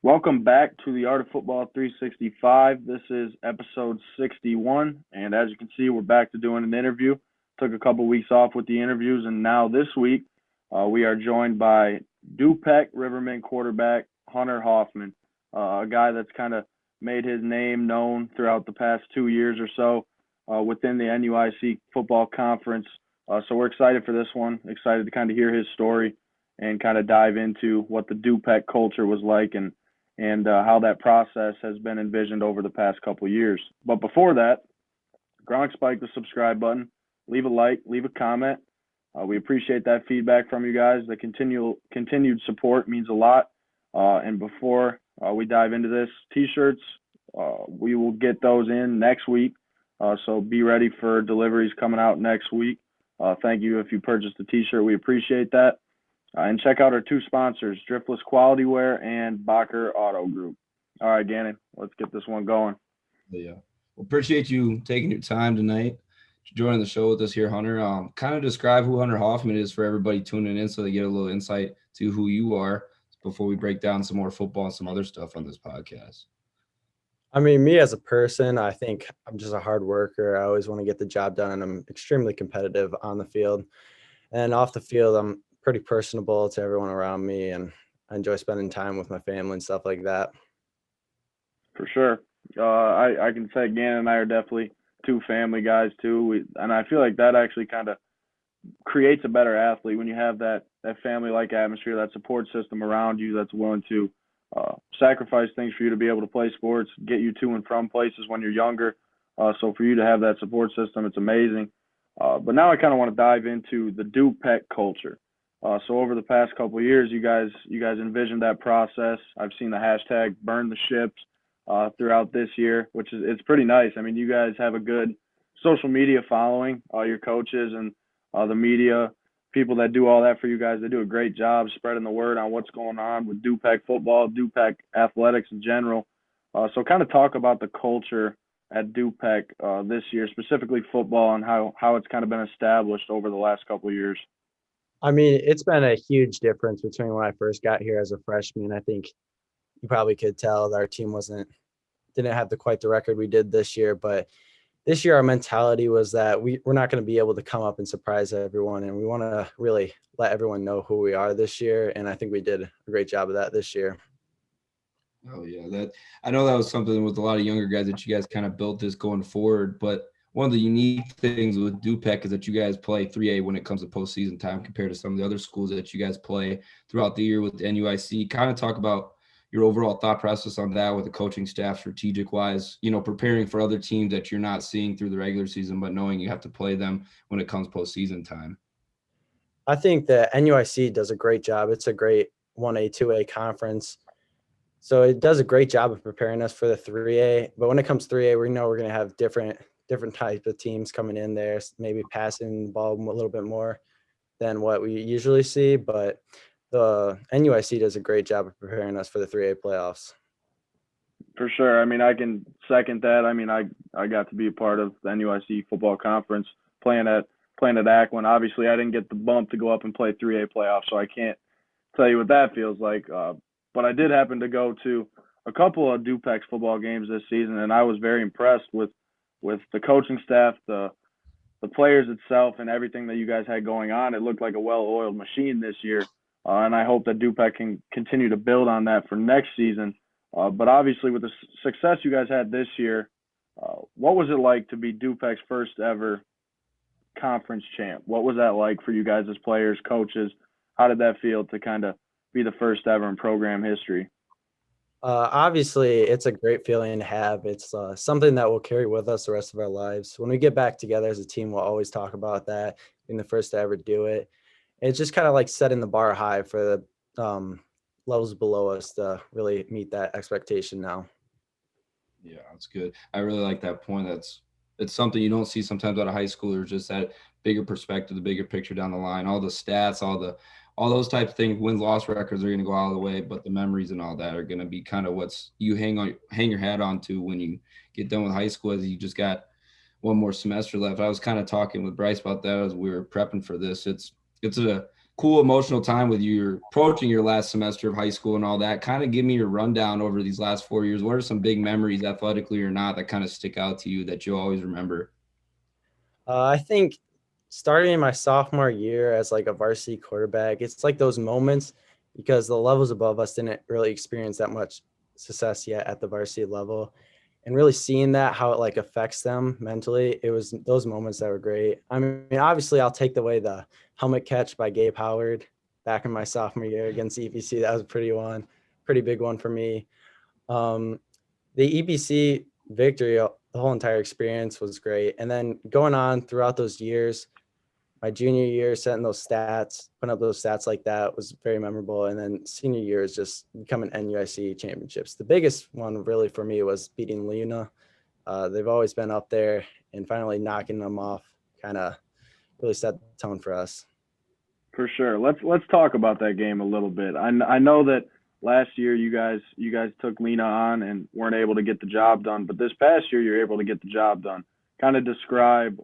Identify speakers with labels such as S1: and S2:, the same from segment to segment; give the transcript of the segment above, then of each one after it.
S1: Welcome back to the Art of Football 365. This is episode 61, and as you can see, we're back to doing an interview. Took a couple weeks off with the interviews, and now this week we are joined by Du-Pec Rivermen quarterback Hunter Hoffman, a guy that's kind of made his name known throughout the past 2 years or so within the NUIC Football Conference. So we're excited for this one, excited to kind of hear his story and kind of dive into what the Du-Pec culture was like and how that process has been envisioned over the past couple of years. But before that, Gronk spike the subscribe button, leave a like, leave a comment. We appreciate that feedback from you guys. The continued support means a lot. And before we dive into this, T-shirts, we will get those in next week. So be ready for deliveries coming out next week. Thank you if you purchased a T-shirt. We appreciate that. And check out our two sponsors, Driftless Quality Wear and Bacher Auto Group. All right, Gannon, let's get this one going.
S2: Yeah. Well, appreciate you taking your time tonight, joining the show with us here, Hunter. Kind of describe who Hunter Hoffman is for everybody tuning in so they get a little insight to who you are before we break down some more football and some other stuff on this podcast.
S3: I mean, me as a person, I think I'm just a hard worker. I always want to get the job done, and I'm extremely competitive on the field. And off the field, I'm pretty personable to everyone around me, and I enjoy spending time with my family and stuff like that.
S1: For sure. I can say Gannon and I are definitely two family guys too. And I feel like that actually kind of creates a better athlete when you have that family-like atmosphere, that support system around you that's willing to sacrifice things for you to be able to play sports, get you to and from places when you're younger. So for you to have that support system, it's amazing. But now I kind of want to dive into the Du-Pec culture. So over the past couple of years, you guys envisioned that process. I've seen the hashtag burn the ships throughout this year, which is it's pretty nice. I mean, you guys have a good social media following, all your coaches and the media, people that do all that for you guys. They do a great job spreading the word on what's going on with Du-Pec football, Du-Pec athletics in general. So kind of talk about the culture at Du-Pec this year, specifically football, and how it's kind of been established over the last couple of years.
S3: I mean, it's been a huge difference between when I first got here as a freshman. I think you probably could tell that our team didn't have quite the record we did this year. But this year, our mentality was that we're not going to be able to come up and surprise everyone, and we want to really let everyone know who we are this year. And I think we did a great job of that this year.
S2: Oh yeah, I know that was something with a lot of younger guys that you guys kind of built this going forward. But one of the unique things with Du-Pec is that you guys play 3A when it comes to postseason time compared to some of the other schools that you guys play throughout the year with the NUIC. Kind of talk about your overall thought process on that with the coaching staff, strategic-wise, preparing for other teams that you're not seeing through the regular season, but knowing you have to play them when it comes postseason time.
S3: I think the NUIC does a great job. It's a great 1A, 2A conference. So it does a great job of preparing us for the 3A. But when it comes to 3A, we know we're going to have different types of teams coming in there, maybe passing the ball a little bit more than what we usually see. But the NUIC does a great job of preparing us for the 3A playoffs.
S1: For sure. I mean, I can second that. I mean, I got to be a part of the NUIC football conference playing at Akron. Obviously, I didn't get the bump to go up and play 3A playoffs, so I can't tell you what that feels like. But I did happen to go to a couple of Du-Pec's football games this season, and I was very impressed with the coaching staff, the players itself, and everything that you guys had going on. It looked like a well-oiled machine this year, and I hope that Du-Pec can continue to build on that for next season. But obviously, with the success you guys had this year, what was it like to be Du-Pec's first ever conference champ? What was that like for you guys as players, coaches? How did that feel to kind of be the first ever in program history?
S3: Obviously, it's a great feeling to have. It's something that we'll carry with us the rest of our lives. When we get back together as a team, we'll always talk about that, being the first to ever do it. It's just kind of like setting the bar high for the levels below us to really meet that expectation now.
S2: Yeah, that's good. I really like that point. It's something you don't see sometimes out of high schoolers, just that bigger perspective, the bigger picture down the line, all the stats, all those types of things. Win-loss records are going to go out of the way, but the memories and all that are going to be kind of what's you hang your hat on to when you get done with high school, as you just got one more semester left. I was kind of talking with Bryce about that as we were prepping for this. It's a cool emotional time with you. You're approaching your last semester of high school and all that. Kind of give me your rundown over these last 4 years. What are some big memories, athletically or not, that kind of stick out to you that you'll always remember?
S3: I think starting in my sophomore year as like a varsity quarterback, it's like those moments because the levels above us didn't really experience that much success yet at the varsity level. And really seeing that, how it like affects them mentally, it was those moments that were great. I mean, obviously I'll take away the helmet catch by Gabe Howard back in my sophomore year against EBC. That was a pretty big one for me. The EBC victory, the whole entire experience was great. And then going on throughout those years, my junior year, setting those stats, putting up those stats like that was very memorable. And then senior year is just becoming NUIC championships. The biggest one really for me was beating Lena. They've always been up there, and finally knocking them off kind of really set the tone for us.
S1: For sure. Let's talk about that game a little bit. I know that last year you guys took Lena on and weren't able to get the job done, but this past year you're able to get the job done. Kind of describe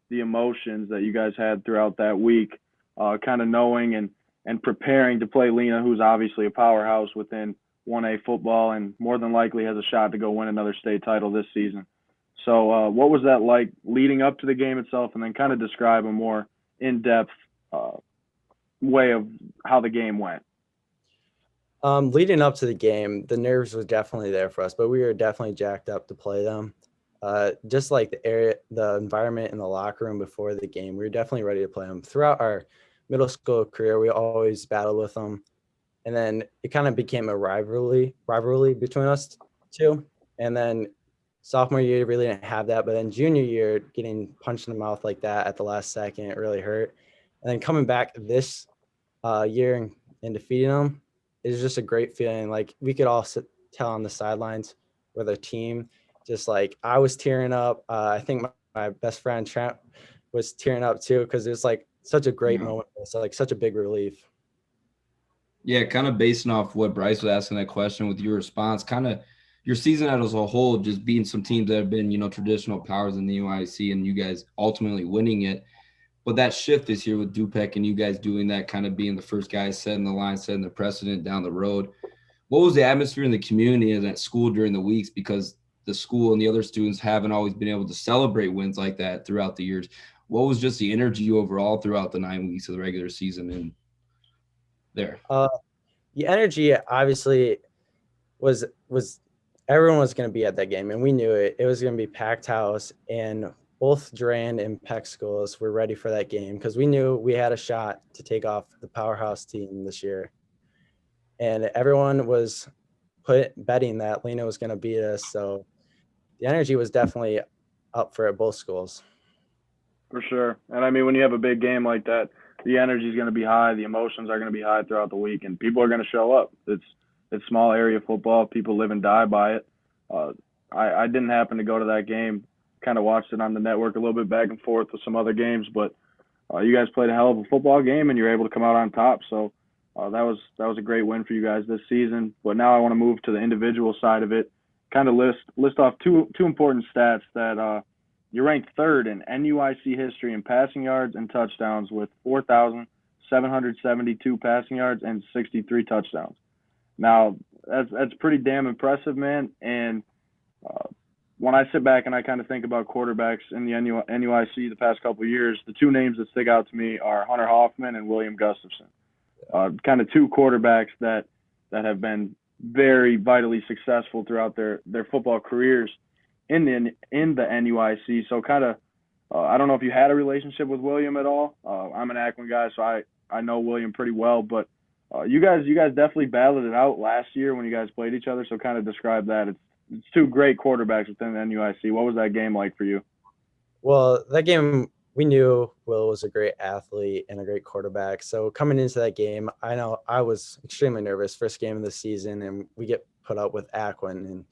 S1: the emotions that you guys had throughout that week, kind of knowing and preparing to play Lena, who's obviously a powerhouse within 1A football and more than likely has a shot to go win another state title this season. So what was that like leading up to the game itself, and then kind of describe a more in-depth way of how the game went?
S3: Leading up to the game, the nerves were definitely there for us, but we were definitely jacked up to play them. Just like the environment in the locker room before the game, we were definitely ready to play them. Throughout our middle school career, we always battled with them. And then it kind of became a rivalry between us two. And then sophomore year, really didn't have that. But then junior year, getting punched in the mouth like that at the last second, it really hurt. And then coming back this year and defeating them is just a great feeling. Like we could all tell on the sidelines with our team, just like I was tearing up. I think my best friend Trent was tearing up too, because it was like such a great moment. It's like such a big relief.
S2: Yeah, kind of basing off what Bryce was asking that question with your response, kind of your season as a whole, just beating some teams that have been, traditional powers in the UIC and you guys ultimately winning it. But that shift is here with Du-Pec and you guys doing that, kind of being the first guys setting the line, setting the precedent down the road. What was the atmosphere in the community and at school during the weeks? Because the school and the other students haven't always been able to celebrate wins like that throughout the years. What was just the energy overall throughout the 9 weeks of the regular season and there?
S3: The energy obviously was everyone was going to be at that game, and we knew it. It was going to be packed house, and both Durand and Peck schools were ready for that game because we knew we had a shot to take off the powerhouse team this year. And everyone was betting that Lena was going to beat us. So the energy was definitely up for both schools.
S1: For sure. And I mean, when you have a big game like that, the energy is going to be high. The emotions are going to be high throughout the week, and people are going to show up. It's small area football. People live and die by it. I didn't happen to go to that game. Kind of watched it on the network a little bit back and forth with some other games, but you guys played a hell of a football game, and you're able to come out on top. So that was a great win for you guys this season. But now I want to move to the individual side of it. Kind of list off two important stats that you're ranked third in NUIC history in passing yards and touchdowns with 4,772 passing yards and 63 touchdowns. Now, that's pretty damn impressive, man. And when I sit back and I kind of think about quarterbacks in the NUIC the past couple of years, the two names that stick out to me are Hunter Hoffman and William Gustafson. Kind of two quarterbacks that have been very vitally successful throughout their football careers in the NUIC. So kind of, I don't know if you had a relationship with William at all. I'm an Akron guy, so I know William pretty well, but you guys definitely battled it out last year when you guys played each other. So kind of describe that. It's two great quarterbacks within the NUIC. What was that game like for you?
S3: Well, that game, we knew Will was a great athlete and a great quarterback. So coming into that game, I know I was extremely nervous. First game of the season, and we get put up with Akron, and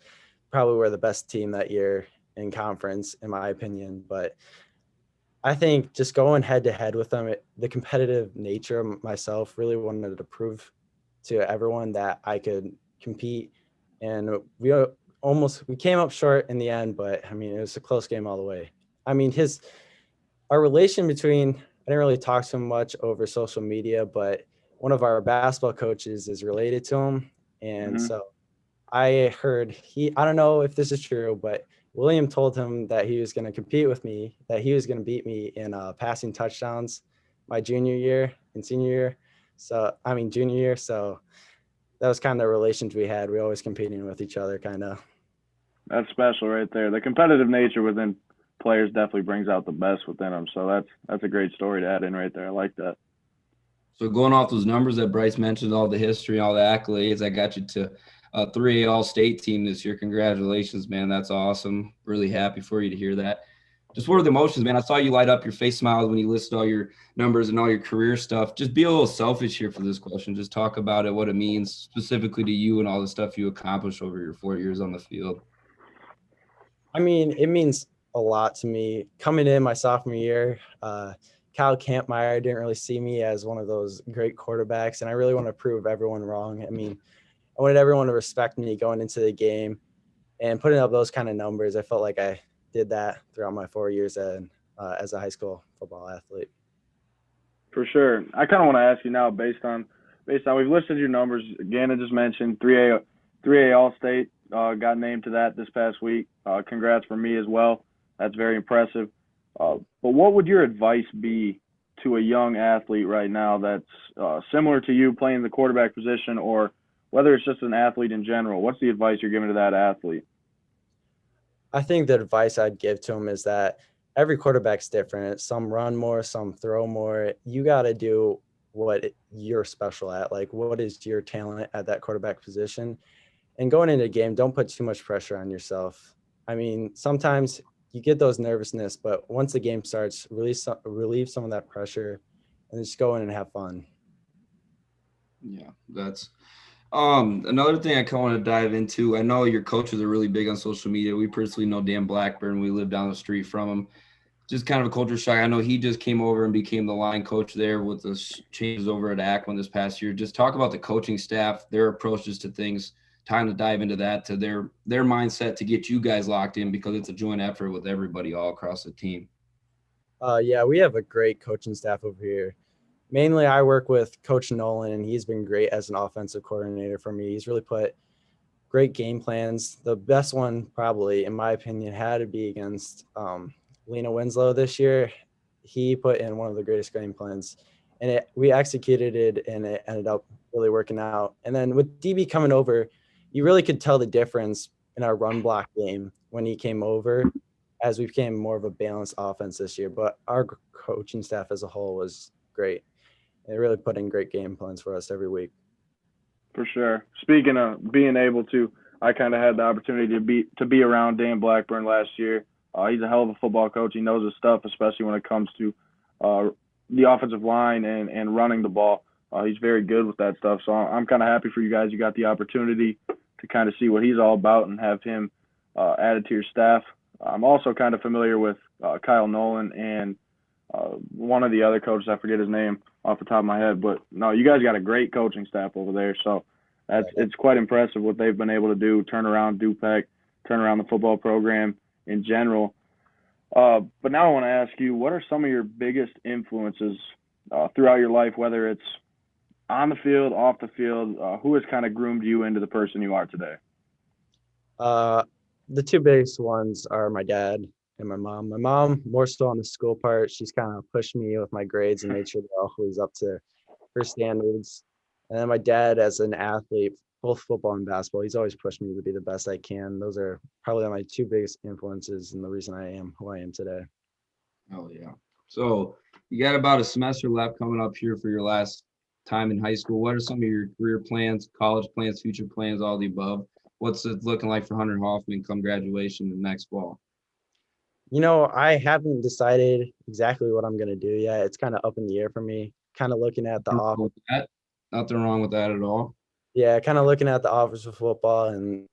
S3: probably were the best team that year in conference, in my opinion. But I think just going head to head with them, the competitive nature of myself really wanted to prove to everyone that I could compete. And we came up short in the end, but I mean, it was a close game all the way. I mean, our relation between I didn't really talk to him much over social media, but one of our basketball coaches is related to him. And
S1: Mm-hmm.
S3: so I heard I don't know if this is true, but William told him that he was going to compete with me, that he was going to beat me in passing touchdowns my junior year and senior year. Junior year. So that was kind of the relations we had. We always competing with each other, kind of.
S1: That's special right there. The competitive nature within players definitely brings out the best within them. So that's a great story to add in right there. I like that.
S2: So going off those numbers that Bryce mentioned, all the history, all the accolades, I got you to a 3A All-State team this year. Congratulations, man. That's awesome. Really happy for you to hear that. Just what are the emotions, man? I saw you light up, your face smiled when you listed all your numbers and all your career stuff. Just be a little selfish here for this question. Just talk about it, what it means specifically to you and all the stuff you accomplished over your 4 years on the field.
S3: I mean, it means a lot to me. Coming in my sophomore year, Kyle Campmeyer didn't really see me as one of those great quarterbacks, and I really want to prove everyone wrong. I mean, I wanted everyone to respect me going into the game, and putting up those kind of numbers, I felt like I did that throughout my 4 years as a high school football athlete.
S1: For sure. I kind of want to ask you now, based on we've listed your numbers. Gannon just mentioned 3A All-State, got named to that this past week. Congrats for me as well. That's very impressive. But what would your advice be to a young athlete right now that's similar to you playing the quarterback position, or whether it's just an athlete in general? What's the advice you're giving to that athlete?
S3: I think the advice I'd give to him is that every quarterback's different. Some run more, some throw more. You got to do what you're special at. Like, what is your talent at that quarterback position? And going into a game, don't put too much pressure on yourself. I mean, sometimes you get those nervousness, but once the game starts, relieve some of that pressure and just go in and have fun.
S2: Yeah, that's another thing I kind of want to dive into. I know your coaches are really big on social media. We personally know Dan Blackburn. We live down the street from him. Just kind of a culture shock. I know he just came over and became the line coach there with the changes over at Akron this past year. Just talk about the coaching staff, their approaches to things. Time to dive into that, to their mindset to get you guys locked in, because it's a joint effort with everybody all across the team.
S3: Yeah, we have a great coaching staff over here. Mainly I work with Coach Nolan, and he's been great as an offensive coordinator for me. He's really put great game plans. The best one, probably, in my opinion, had to be against Lena-Winslow this year. He put in one of the greatest game plans, and we executed it, and it ended up really working out. And then with DB coming over, you really could tell the difference in our run block game when he came over, as we became more of a balanced offense this year. But our coaching staff as a whole was great. They really put in great game plans for us every week.
S1: For sure. Speaking of being able to, I kind of had the opportunity to be around Dan Blackburn last year. He's a hell of a football coach. He knows his stuff, especially when it comes to the offensive line and running the ball. He's very good with that stuff. So I'm kind of happy for you guys. You got the opportunity to kind of see what he's all about and have him added to your staff. I'm also kind of familiar with Kyle Nolan and one of the other coaches. I forget his name off the top of my head, but no, you guys got a great coaching staff over there. So it's quite impressive what they've been able to do, turn around Du-Pec, turn around the football program in general. But now I want to ask you, what are some of your biggest influences throughout your life, whether it's on the field, off the field? Who has kind of groomed you into the person you are today?
S3: The two biggest ones are my dad and my mom. My mom, more so on the school part, she's kind of pushed me with my grades and made sure they're always up to her standards. And then my dad, as an athlete, both football and basketball, he's always pushed me to be the best I can. Those are probably my two biggest influences and the reason I am who I am today.
S2: Oh, yeah. So you got about a semester left coming up here for your last time in high school. What are some of your career plans, college plans, future plans, all the above? What's it looking like for Hunter Hoffman come graduation next fall?
S3: You know, I haven't decided exactly what I'm going to do yet. It's kind of up in the air for me, kind of looking at the offers.
S2: Nothing wrong with that at all.
S3: Yeah, kind of looking at the offers for football, and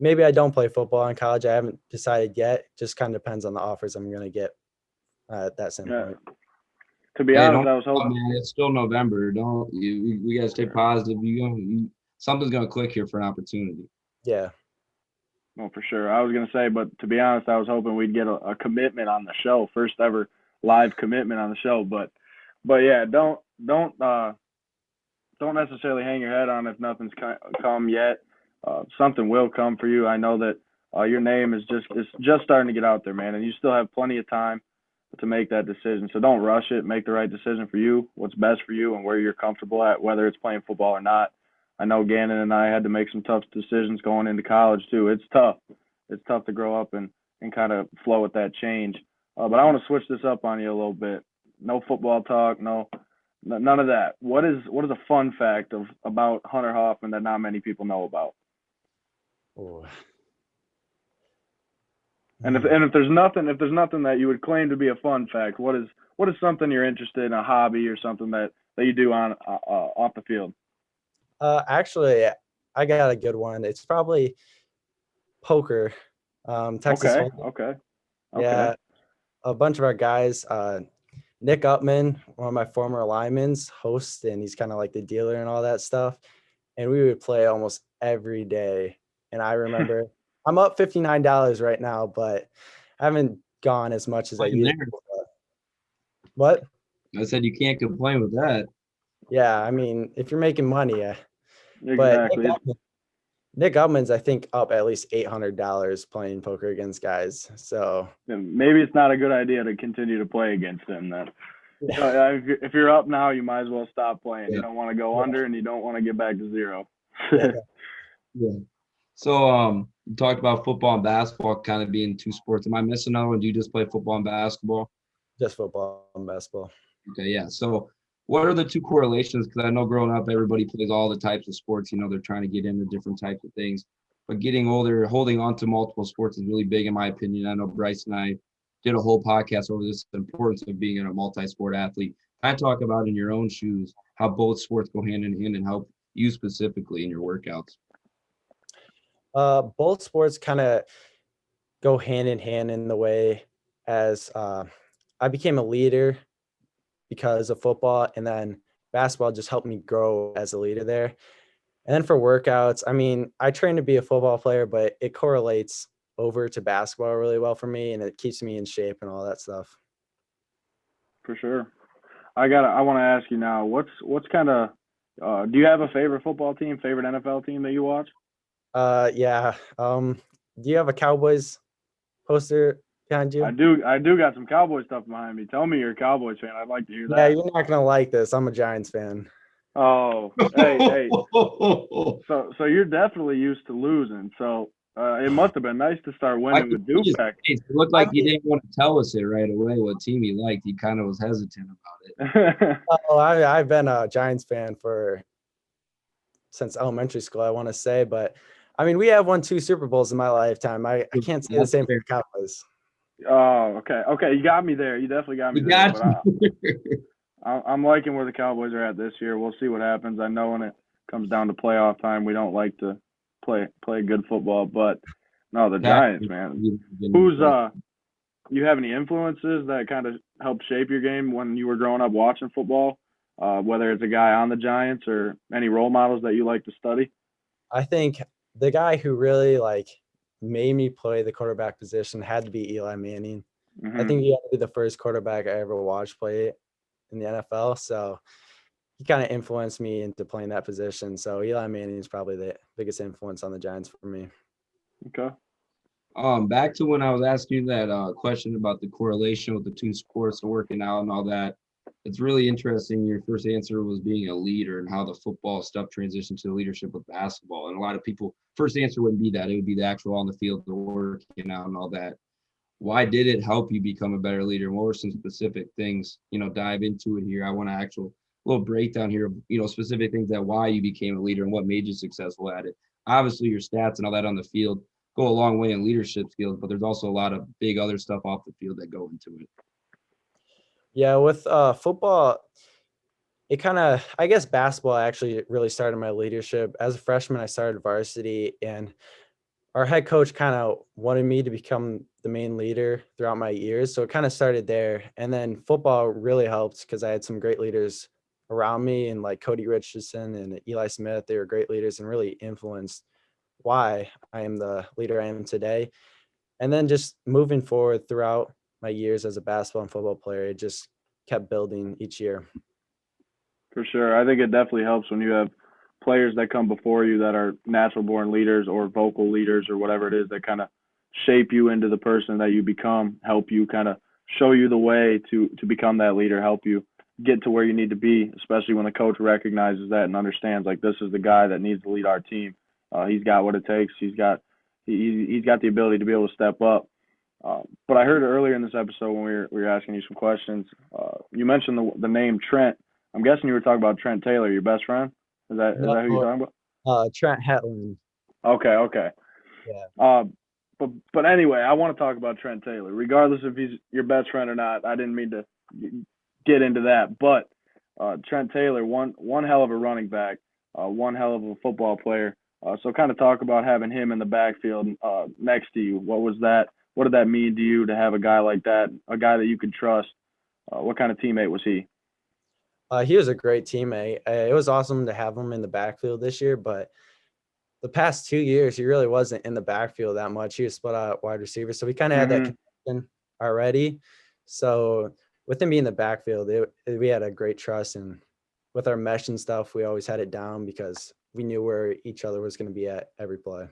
S3: maybe I don't play football in college. I haven't decided yet. Just kind of depends on the offers I'm going to get at that same point.
S1: To be honest, I was hoping.
S2: Man, it's still November. Don't you? We gotta stay positive. Something's gonna click here for an opportunity.
S3: Yeah.
S1: Well, for sure. I was gonna say, but to be honest, I was hoping we'd get a commitment on the show, first ever live commitment on the show. But But yeah, don't necessarily hang your head on if nothing's come yet. Something will come for you. I know that your name is just starting to get out there, man, and you still have plenty of time to make that decision. So don't rush it. Make the right decision for you, what's best for you, and where you're comfortable at, whether it's playing football or not. I know Gannon and I had to make some tough decisions going into college too. It's tough. It's tough to grow up and kind of flow with that change. But I want to switch this up on you a little bit. No football talk. None of that. What is a fun fact about Hunter Hoffman that not many people know about?
S3: Oh.
S1: And if there's nothing that you would claim to be a fun fact, what is something you're interested in, a hobby or something that you do on off the field?
S3: Actually, I got a good one. It's probably poker. Texas Hold'em.
S1: Okay.
S3: Yeah, a bunch of our guys. Nick Upman, one of my former linemen, hosts, and he's kind of like the dealer and all that stuff. And we would play almost every day. And I remember I'm up $59 right now, but I haven't gone as much as I used to. What?
S2: I said you can't complain with that.
S3: Yeah, I mean, if you're making money, yeah.
S1: Exactly.
S3: But Nick Upman's, I think, up at least $800 playing poker against guys. So
S1: maybe it's not a good idea to continue to play against him then. Yeah. If you're up now, you might as well stop playing. Yeah. You don't want to go under, and you don't want to get back to zero.
S2: Yeah. So you talked about football and basketball kind of being two sports. Am I missing another one? Do you just play football and basketball?
S3: Just football and basketball.
S2: Okay, yeah. So what are the two correlations? Because I know growing up, everybody plays all the types of sports. You know, they're trying to get into different types of things. But getting older, holding on to multiple sports is really big, in my opinion. I know Bryce and I did a whole podcast over this, the importance of being a multi-sport athlete. I talk about in your own shoes how both sports go hand in hand and help you specifically in your workouts.
S3: Both sports kind of go hand in hand in the way as I became a leader because of football, and then basketball just helped me grow as a leader there. And then for workouts, I mean, I train to be a football player, but it correlates over to basketball really well for me, and it keeps me in shape and all that stuff.
S1: For sure. I want to ask you now, what's kind of do you have a favorite football team, favorite NFL team that you watch?
S3: Yeah. Do you have a Cowboys poster behind you?
S1: I do got some Cowboys stuff behind me. Tell me you're a Cowboys fan. I'd like to hear that.
S3: Yeah, you're not gonna like this. I'm a Giants fan.
S1: Oh, hey. So you're definitely used to losing. So it must have been nice to start winning with Du-Pec.
S2: It looked like he didn't want to tell us it right away what team he liked. He kind of was hesitant about it.
S3: I've been a Giants fan since elementary school, I want to say, but I mean, we have won 2 Super Bowls in my lifetime. I can't say the same for the Cowboys.
S1: Oh, okay. You got me there. You definitely got me there. I'm liking where the Cowboys are at this year. We'll see what happens. I know when it comes down to playoff time, we don't like to play good football, but no, the Giants, man. You have any influences that kind of helped shape your game when you were growing up watching football? Whether it's a guy on the Giants or any role models that you like to study?
S3: I think the guy who really made me play the quarterback position had to be Eli Manning. Mm-hmm. I think he had to be the first quarterback I ever watched play in the NFL. So he kind of influenced me into playing that position. So Eli Manning is probably the biggest influence on the Giants for me.
S1: Okay.
S2: Back to when I was asking you that question about the correlation with the two sports, the working out and all that. It's really interesting. Your first answer was being a leader and how the football stuff transitioned to leadership with basketball. And a lot of people, first answer wouldn't be that. It would be the actual on the field, the working out and all that. Why did it help you become a better leader? What were some specific things, dive into it here? I want an actual little breakdown here of, specific things that why you became a leader and what made you successful at it. Obviously, your stats and all that on the field go a long way in leadership skills, but there's also a lot of big other stuff off the field that go into it.
S3: Yeah, with football, it I guess basketball actually really started my leadership. As a freshman, I started varsity, and our head coach kind of wanted me to become the main leader throughout my years. So it kind of started there. And then football really helped because I had some great leaders around me, and like Cody Richardson and Eli Smith. They were great leaders and really influenced why I am the leader I am today. And then just moving forward throughout my years as a basketball and football player, it just kept building each year.
S1: For sure. I think it definitely helps when you have players that come before you that are natural born leaders or vocal leaders or whatever it is that kind of shape you into the person that you become, help you kind of show you the way to become that leader, help you get to where you need to be, especially when the coach recognizes that and understands like this is the guy that needs to lead our team. He's got what it takes. He's got the ability to be able to step up. But I heard earlier in this episode when we were asking you some questions, you mentioned the name Trent. I'm guessing you were talking about Trent Taylor, your best friend. Is that who you're talking about?
S3: Trent Hetland.
S1: Okay.
S3: Yeah.
S1: But anyway, I want to talk about Trent Taylor, regardless if he's your best friend or not. I didn't mean to get into that, but Trent Taylor, one hell of a running back, one hell of a football player. So kind of talk about having him in the backfield next to you. What was that? What did that mean to you to have a guy like that, a guy that you could trust? What kind of teammate was he?
S3: He was a great teammate. It was awesome to have him in the backfield this year, but the past 2 years, he really wasn't in the backfield that much. He was split out wide receiver. So we kind of had that connection already. So with him being in the backfield, we had a great trust. And with our mesh and stuff, we always had it down because we knew where each other was going to be at every play.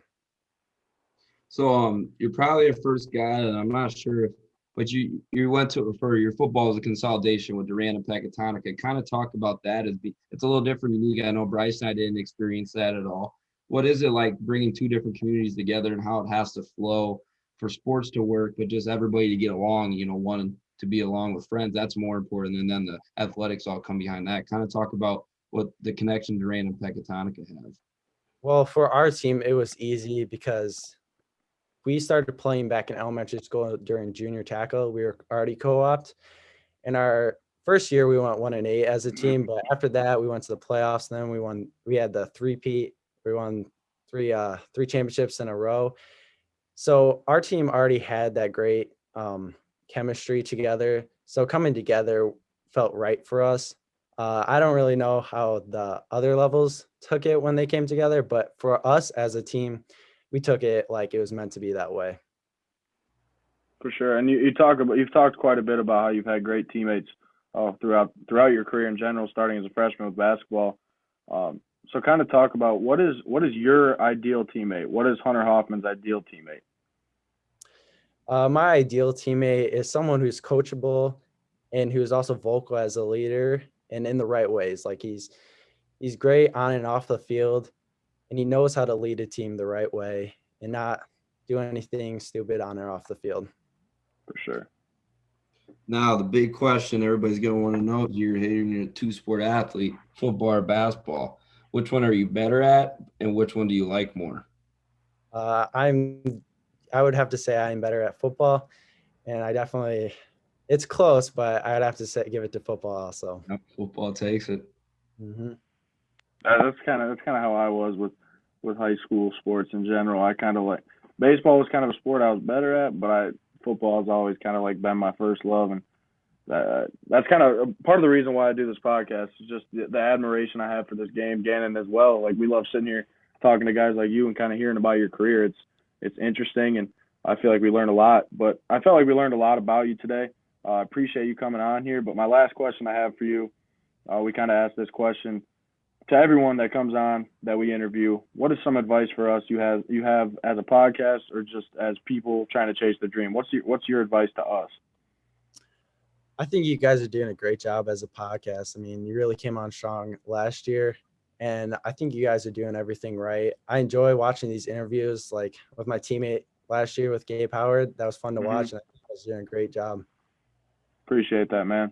S2: So you're probably a first guy, and I'm not sure if, but you went to for your football as a consolidation with Durant and Pecatonica. Kind of talk about that. It's a little different in you. I know Bryce and I didn't experience that at all. What is it like bringing two different communities together and how it has to flow for sports to work, but just everybody to get along, wanting to be along with friends, that's more important. And then the athletics all come behind that. Kind of talk about what the connection Durant and Pecatonica have.
S3: Well, for our team, it was easy because we started playing back in elementary school during junior tackle. We were already co-opted. In our first year, we went 1-8 as a team, but after that, we went to the playoffs. And then we had the three-peat. We won three championships in a row. So our team already had that great chemistry together. So coming together felt right for us. I don't really know how the other levels took it when they came together, but for us as a team, we took it like it was meant to be that way.
S1: For sure. And you've talked quite a bit about how you've had great teammates throughout your career in general, starting as a freshman with basketball. So kind of talk about what is your ideal teammate? What is Hunter Hoffman's ideal teammate?
S3: My ideal teammate is someone who's coachable and who's also vocal as a leader and in the right ways. Like he's great on and off the field, and he knows how to lead a team the right way and not do anything stupid on or off the field.
S1: For sure.
S2: Now, the big question everybody's going to want to know is you're a two-sport athlete, football or basketball. Which one are you better at, and which one do you like more?
S3: I would have to say I'm better at football, and it's close, but I'd have to give it to football also.
S2: Yep, football takes it.
S3: Mm-hmm.
S1: That's kind of how I was with high school sports in general. I kind of like baseball was kind of a sport I was better at, but football has always kind of like been my first love, and that's kind of part of the reason why I do this podcast is just the admiration I have for this game, Gannon as well. Like we love sitting here talking to guys like you and kind of hearing about your career. It's interesting, and I feel like we learned a lot. But I felt like we learned a lot about you today. I appreciate you coming on here. But my last question I have for you, we kind of ask this question to everyone that comes on that we interview. What is some advice for us you have as a podcast or just as people trying to chase the dream? What's your advice to us?
S3: I think you guys are doing a great job as a podcast. I mean, you really came on strong last year, and I think you guys are doing everything right. I enjoy watching these interviews, like with my teammate last year with Gabe Howard. That was fun to watch, and I think you guys are doing a great job.
S1: Appreciate that, man.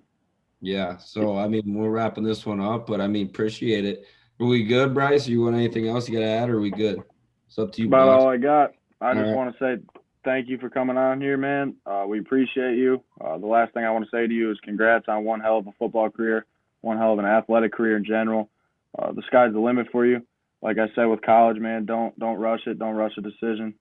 S2: Yeah. So, I mean, we're wrapping this one up, but I mean, appreciate it. Are we good, Bryce? You want anything else you got to add, or are we good? It's up to you.
S1: About all I got. I just want to say thank you for coming on here, man. We appreciate you. The last thing I want to say to you is congrats on one hell of a football career, one hell of an athletic career in general. The sky's the limit for you. Like I said with college, man, don't rush it. Don't rush a decision.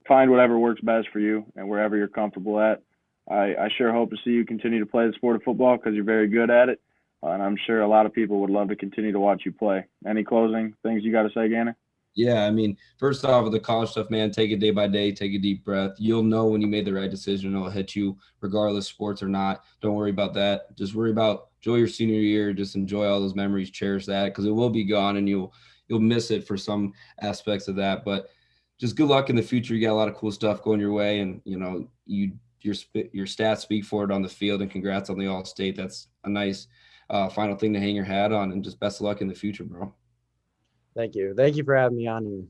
S1: Find whatever works best for you and wherever you're comfortable at. I sure hope to see you continue to play the sport of football because you're very good at it. And I'm sure a lot of people would love to continue to watch you play. Any closing things you got to say, Gannon?
S2: Yeah, I mean, first off, with the college stuff, man, take it day by day, take a deep breath. You'll know when you made the right decision. It'll hit you regardless, sports or not. Don't worry about that. Just worry about enjoy your senior year. Just enjoy all those memories, cherish that, because it will be gone and you'll miss it for some aspects of that. But just good luck in the future. You got a lot of cool stuff going your way, and your stats speak for it on the field. And congrats on the All-State. That's a nice final thing to hang your hat on. And just best of luck in the future, bro.
S3: Thank you. Thank you for having me on.